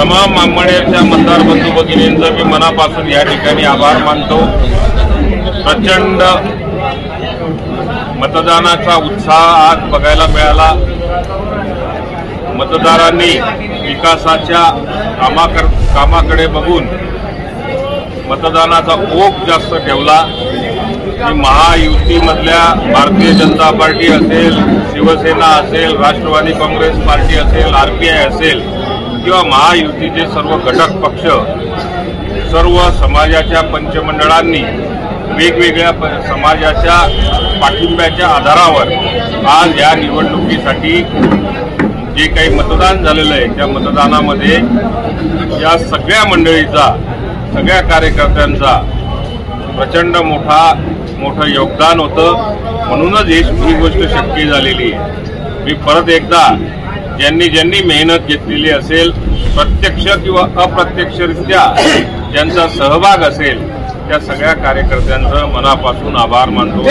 तमाम आंबेडकरच्या मतदार बंधू भगिनींचं मी मनापासून या ठिकाणी आभार मानतो। प्रचंड मतदानाचा उत्साह आज बघायला मिळाला। मतदारांनी विकासाच्या कामाकडे बघून मतदानाचा ओघ जास्त ठेवला। महायुतीमधल्या भारतीय जनता पार्टी असेल, शिवसेना असेल, राष्ट्रवादी काँग्रेस पार्टी असेल, आरपीआय असेल किंवा महायुतीचे सर्व घटक पक्ष, सर्व समाजाच्या पंचमंडळांनी वेगवेगळ्या समाजाच्या पाठिंब्याच्या आधारावर आज या निवडणुकीसाठी जे काही मतदान झालेलं आहे त्या मतदानामध्ये या सगळ्या मंडळीचा, सगळ्या कार्यकर्त्यांचा प्रचंड मोठं योगदान होतं। म्हणूनच ही गोष्ट शक्य झालेली आहे। मी परत एकदा ज्यांनी मेहनत घेतलेली असेल, प्रत्यक्ष किंवा अप्रत्यक्षरित्या ज्यांचा सहभाग असेल त्या सगळ्या कार्यकर्त्यांचं मनापासून आभार मानतो।